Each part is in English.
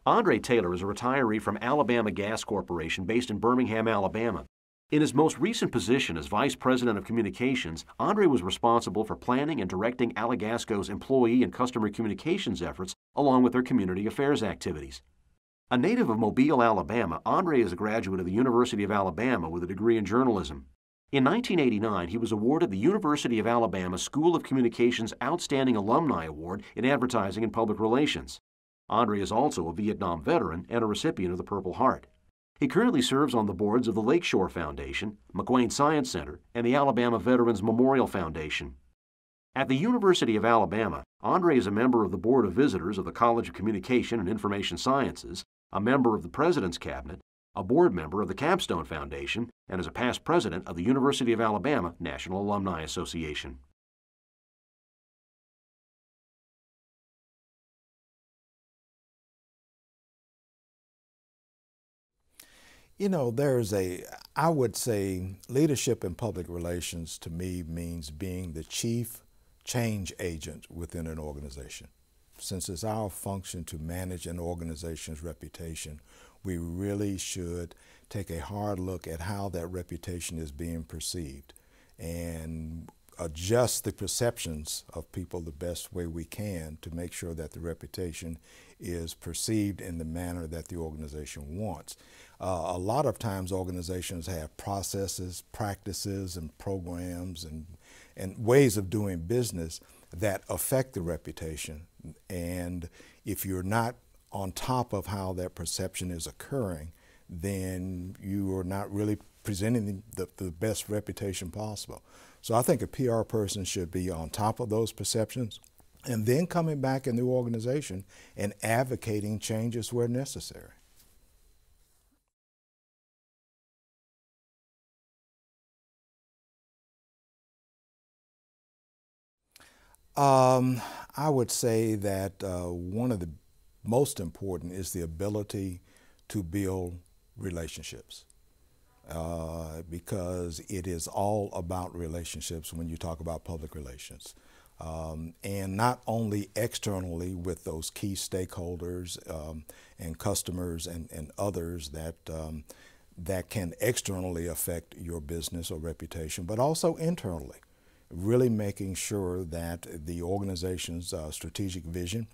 Andre Taylor is a retiree from Alabama Gas Corporation based in Birmingham, Alabama. In his most recent position as Vice President of Communications, Andre was responsible for planning and directing Alagasco's employee and customer communications efforts along with their community affairs activities. A native of Mobile, Alabama, Andre is a graduate of the University of Alabama with a degree in journalism. In 1989, he was awarded the University of Alabama School of Communications Outstanding Alumni Award in Advertising and Public Relations. Andre is also a Vietnam veteran and a recipient of the Purple Heart. He currently serves on the boards of the Lakeshore Foundation, McQuain Science Center, and the Alabama Veterans Memorial Foundation. At the University of Alabama, Andre is a member of the Board of Visitors of the College of Communication and Information Sciences, a member of the President's Cabinet, a board member of the Capstone Foundation, and is a past president of the University of Alabama National Alumni Association. You know, I would say leadership in public relations to me means being the chief change agent within an organization. Since it's our function to manage an organization's reputation, we really should take a hard look at how that reputation is being perceived and adjust the perceptions of people the best way we can to make sure that the reputation is perceived in the manner that the organization wants. A lot of times organizations have processes, practices, and programs and ways of doing business that affect the reputation. And if you're not on top of how that perception is occurring, then you are not really presenting the best reputation possible. So I think a PR person should be on top of those perceptions and then coming back in the organization and advocating changes where necessary. I would say that one of the most important is the ability to build relationships. Because it is all about relationships when you talk about public relations. And not only externally with those key stakeholders and customers and others that can externally affect your business or reputation, but also internally, really making sure that the organization's strategic vision,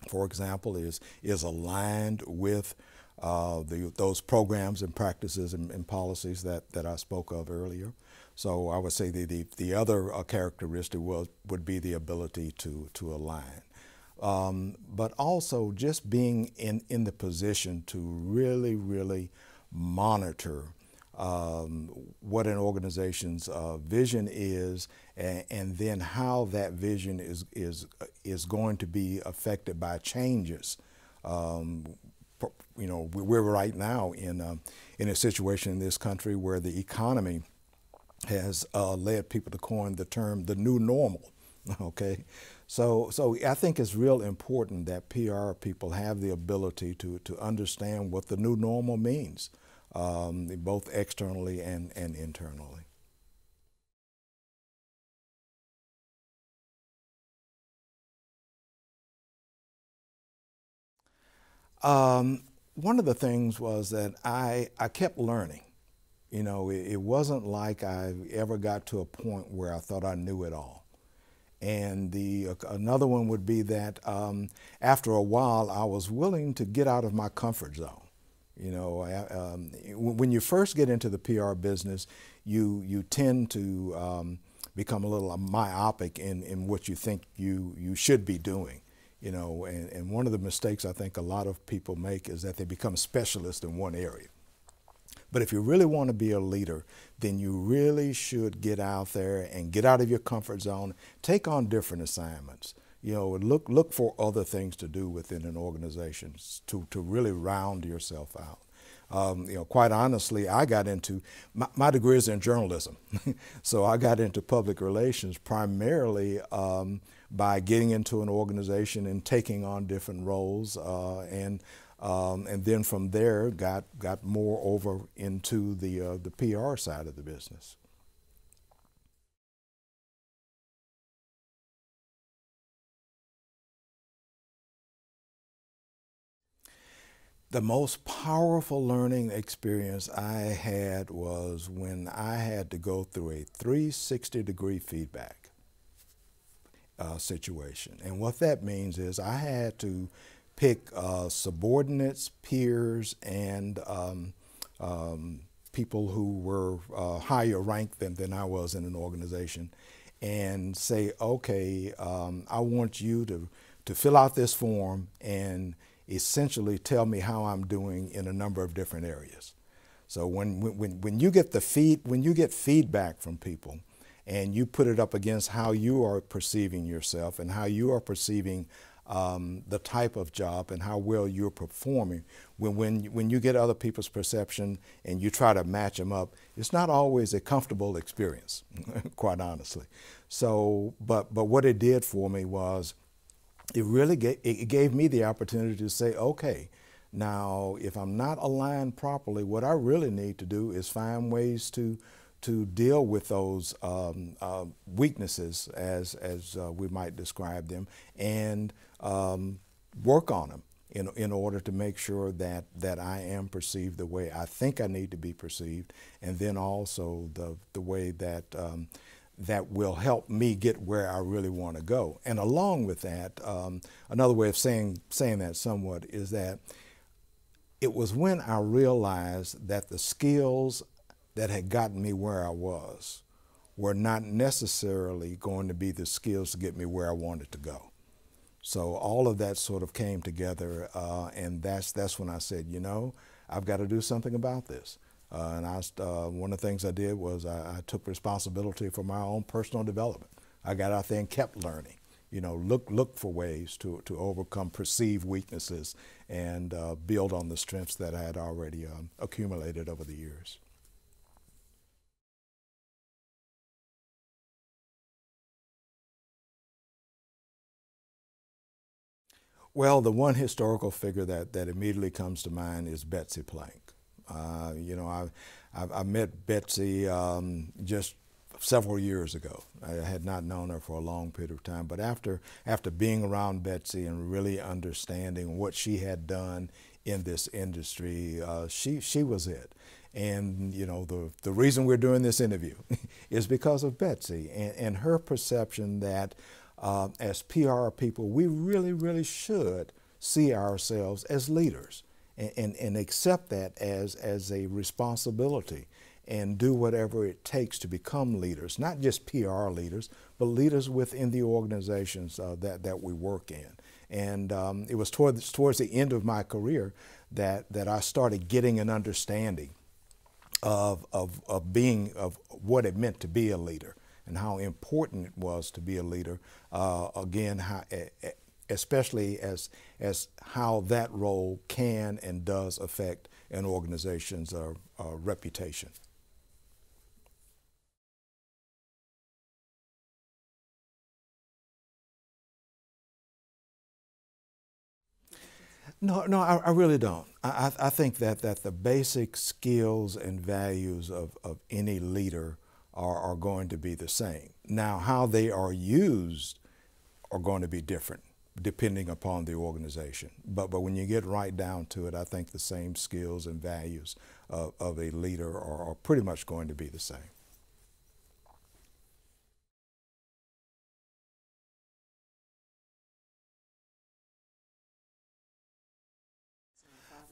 for example, is aligned with those programs and practices and policies that I spoke of earlier. So I would say the other characteristic would be the ability to align. But also just being in the position to really monitor what an organization's vision is and then how that vision is going to be affected by changes. You know, we're right now in a situation in this country where the economy has led people to coin the term the new normal. Okay, so I think it's real important that PR people have the ability to understand what the new normal means, both externally and internally. One of the things was that I kept learning. You know, it wasn't like I ever got to a point where I thought I knew it all. And another one would be that after a while, I was willing to get out of my comfort zone. You know, when you first get into the PR business, you tend to become a little myopic in what you think you should be doing. You know, and one of the mistakes I think a lot of people make is that they become specialists in one area. But if you really want to be a leader, then you really should get out there and get out of your comfort zone, take on different assignments. You know, look for other things to do within an organization to really round yourself out. You know, quite honestly, I got into, my degree is in journalism. So I got into public relations primarily by getting into an organization and taking on different roles and then from there got more over into the PR side of the business. The most powerful learning experience I had was when I had to go through a 360-degree feedback situation. And what that means is I had to pick subordinates, peers, and people who were higher ranked than I was in an organization, and say, okay, I want you to fill out this form and essentially tell me how I'm doing in a number of different areas. So when you get when you get feedback from people, and you put it up against how you are perceiving yourself and how you are perceiving the type of job and how well you're performing, when you get other people's perception and you try to match them up, it's not always a comfortable experience, quite honestly. So, but what it did for me was it really gave me the opportunity to say, okay, now if I'm not aligned properly, what I really need to do is find ways to deal with those weaknesses, as we might describe them, and work on them in order to make sure that I am perceived the way I think I need to be perceived, and then also the way that that will help me get where I really want to go. And along with that, another way of saying that somewhat is that it was when I realized that the skills that had gotten me where I was were not necessarily going to be the skills to get me where I wanted to go. So all of that sort of came together, and that's when I said, you know, I've got to do something about this. And one of the things I did was I took responsibility for my own personal development. I got out there and kept learning. You know, look for ways to overcome perceived weaknesses and build on the strengths that I had already accumulated over the years. Well, the one historical figure that immediately comes to mind is Betsy Plank. You know, I met Betsy just several years ago. I had not known her for a long period of time, but after being around Betsy and really understanding what she had done in this industry, she was it. And you know, the reason we're doing this interview is because of Betsy and her perception that as PR people, we really should see ourselves as leaders and accept that as a responsibility and do whatever it takes to become leaders, not just PR leaders, but leaders within the organizations that we work in. And it was towards the end of my career that I started getting an understanding of what it meant to be a leader and how important it was to be a leader. Again, especially as how that role can and does affect an organization's reputation. No, I really don't. I think that the basic skills and values of any leader are going to be the same. Now, how they are used are going to be different depending upon the organization. But when you get right down to it, I think the same skills and values of a leader are pretty much going to be the same.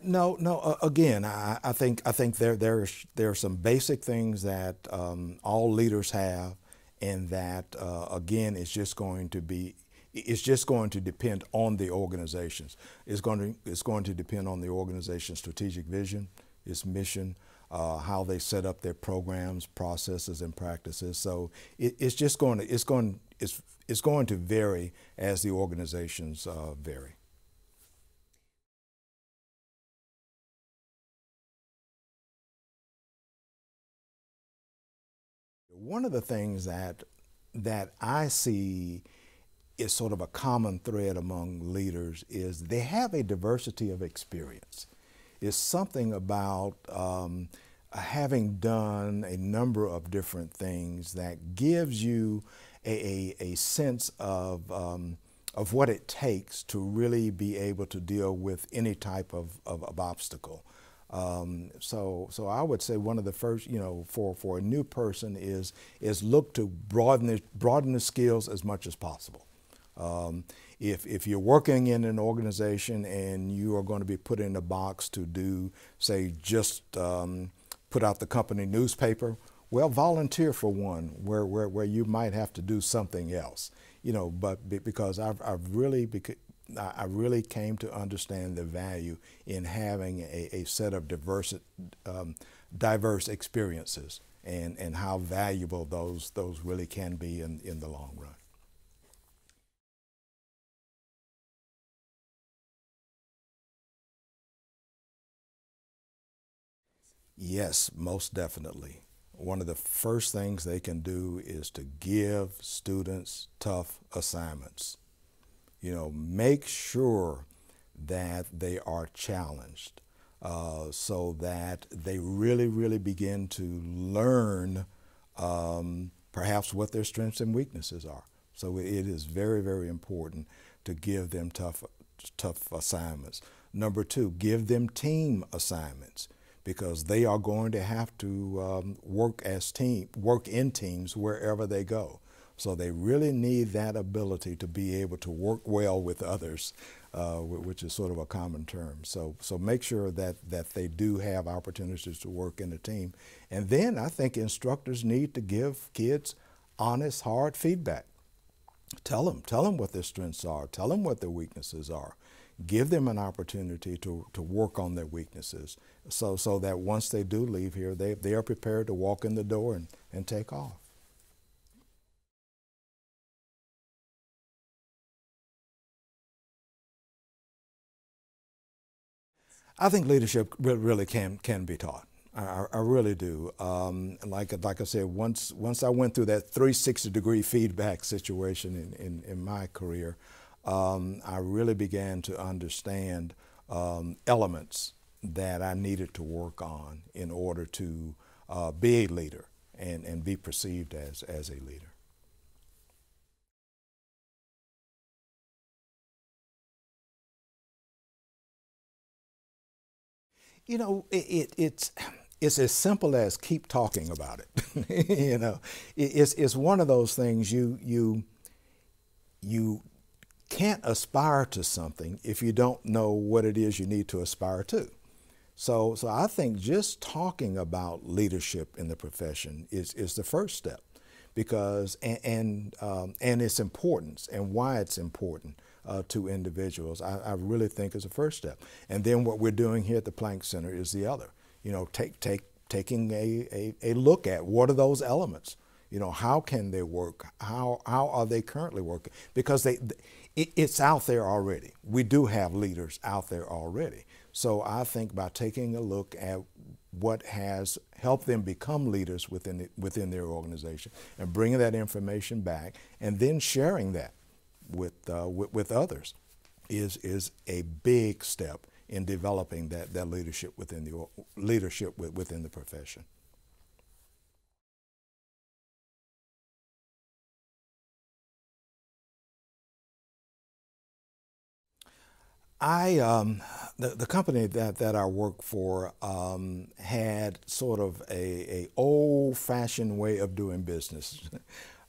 No. Again, I think there are some basic things that all leaders have, and that again, it's just going to depend on the organizations. It's going to depend on the organization's strategic vision, its mission, how they set up their programs, processes, and practices. So it's going to vary as the organizations vary. One of the things that I see is sort of a common thread among leaders is they have a diversity of experience. It's something about having done a number of different things that gives you a sense of of what it takes to really be able to deal with any type of obstacle. So I would say one of the first, for a new person is look to broaden the skills as much as possible. If you're working in an organization and you are going to be put in a box to do, say, just put out the company newspaper, well, volunteer for one where you might have to do something else, but because I really came to understand the value in having a set of diverse experiences and how valuable those really can be in the long run. Yes, most definitely. One of the first things they can do is to give students tough assignments. Make sure that they are challenged so that they really begin to learn perhaps what their strengths and weaknesses are. So it is very important to give them tough assignments. Number two, give them team assignments, because they are going to have to work in teams wherever they go. So they really need that ability to be able to work well with others, which is sort of a common term. So make sure that they do have opportunities to work in a team. And then I think instructors need to give kids honest, hard feedback. Tell them what their strengths are. Tell them what their weaknesses are. Give them an opportunity to work on their weaknesses so that once they do leave here, they are prepared to walk in the door and take off. I think leadership really can be taught. I really do. Like I said, once I went through that 360-degree feedback situation in my career, I really began to understand elements that I needed to work on in order to be a leader and be perceived as a leader. It's as simple as keep talking about it. It's one of those things you can't aspire to something if you don't know what it is you need to aspire to. So I think just talking about leadership in the profession is the first step, because and its importance and why it's important to individuals, I really think is the first step. And then what we're doing here at the Plank Center is the other. Taking a look at what are those elements. How can they work? How are they currently working? Because it's out there already. We do have leaders out there already. So I think by taking a look at what has helped them become leaders within their organization and bringing that information back and then sharing that with others is a big step in developing that leadership within the profession. The company that I work for had sort of a old-fashioned way of doing business.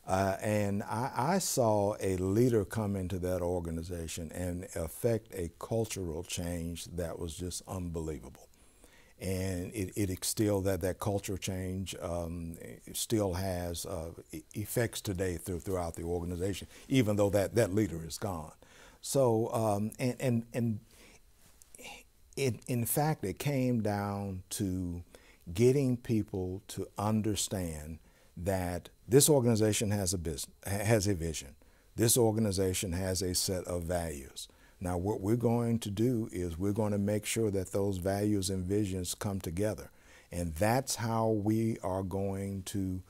And I saw a leader come into that organization and affect a cultural change that was just unbelievable. And it still, that culture change still has effects today throughout the organization, even though that leader is gone. So, in fact, it came down to getting people to understand that this organization has a vision. This organization has a set of values. Now, what we're going to do is we're going to make sure that those values and visions come together. And that's how we are going to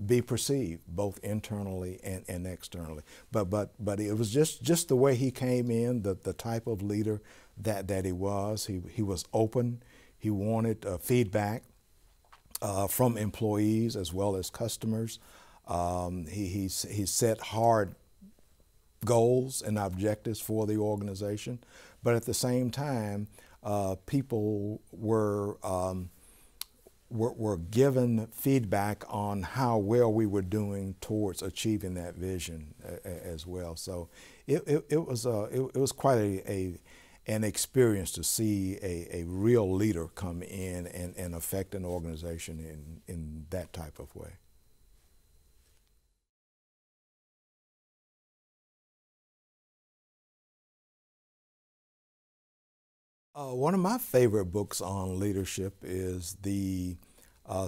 be perceived, both internally and externally. But it was just the way he came in, the type of leader that he was. He was open. He wanted feedback from employees as well as customers. He set hard goals and objectives for the organization, but at the same time, people were given feedback on how well we were doing towards achieving that vision as well. So it was quite an experience to see a real leader come in and affect an organization in that type of way. One of my favorite books on leadership is The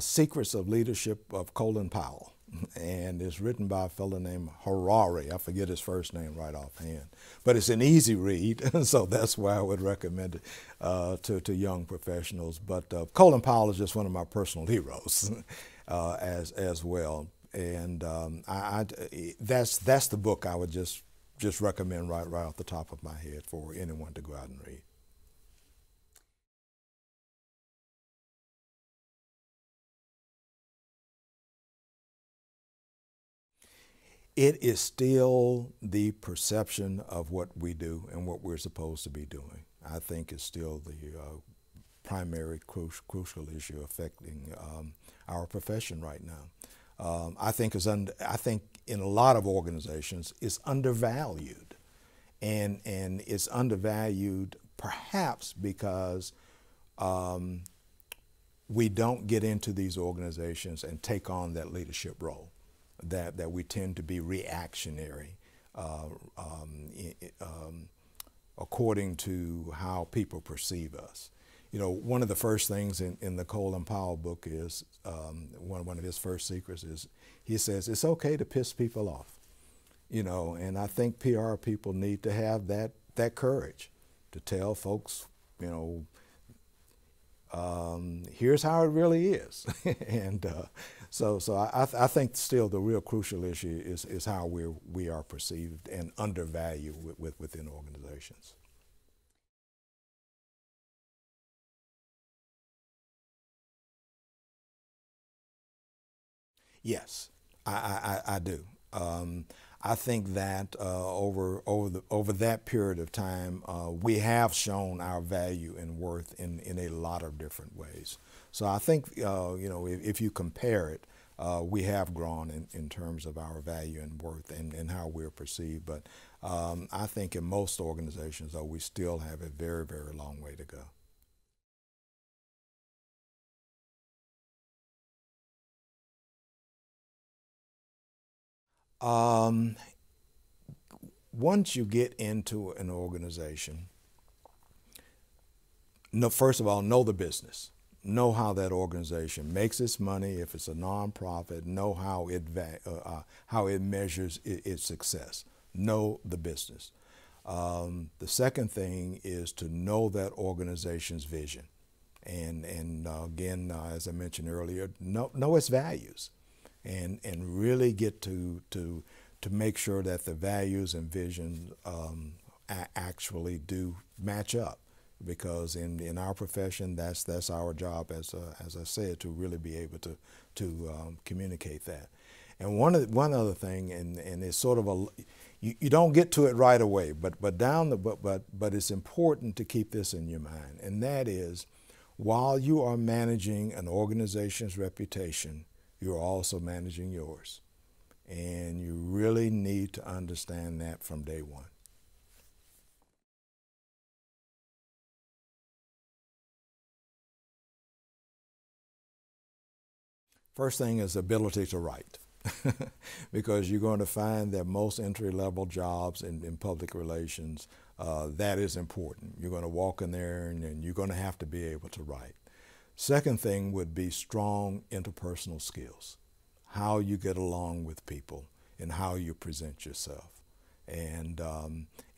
Secrets of Leadership of Colin Powell. And it's written by a fellow named Harari. I forget his first name right offhand. But it's an easy read, so that's why I would recommend it to young professionals. But Colin Powell is just one of my personal heroes as well. And that's the book I would just recommend right off the top of my head for anyone to go out and read. It is still the perception of what we do and what we're supposed to be doing. I think it's still the primary crucial issue affecting our profession right now. I think in a lot of organizations it's undervalued, and it's undervalued perhaps because we don't get into these organizations and take on that leadership role. That we tend to be reactionary according to how people perceive us. You know, one of the first things in the Colin Powell book is, one of his first secrets is, he says, it's okay to piss people off. You know, and I think PR people need to have that courage to tell folks, you know, here's how it really is. And so I think still the real crucial issue is how we are perceived and undervalued within organizations. Yes, I do. I think that over that period of time, we have shown our value and worth in a lot of different ways. So I think you know, if you compare it, we have grown in terms of our value and worth and how we're perceived. But I think in most organizations, though, we still have a very, very long way to go. Um, Once you get into an organization, first of all, know the business. Know how that organization makes its money. If it's a nonprofit, know how it measures its success. Know the business. The second thing is to know that organization's vision, and again, as I mentioned earlier, know its values, and really get to make sure that the values and vision actually do match up. Because in our profession, that's our job, as I said, to really be able to communicate that. And one other thing, and it's sort of you don't get to it right away, but it's important to keep this in your mind, and that is, while you are managing an organization's reputation, you're also managing yours, and you really need to understand that from day one. First thing is ability to write, because you're going to find that most entry-level jobs in public relations, that is important. You're going to walk in there and you're going to have to be able to write. Second thing would be strong interpersonal skills, how you get along with people and how you present yourself, and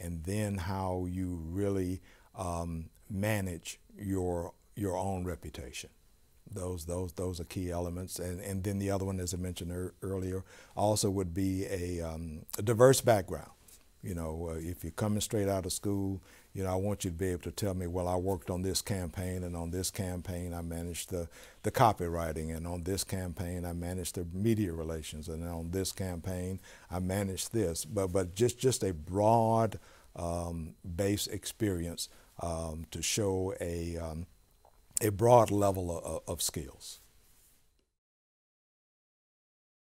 then how you really manage your own reputation. Those are key elements, and then the other one, as I mentioned earlier, also would be a diverse background. You know, if you're coming straight out of school, you know, I want you to be able to tell me, well, I worked on this campaign, and on this campaign I managed the copywriting, and on this campaign I managed the media relations, and on this campaign I managed this. But just a broad base experience to show a broad level of skills.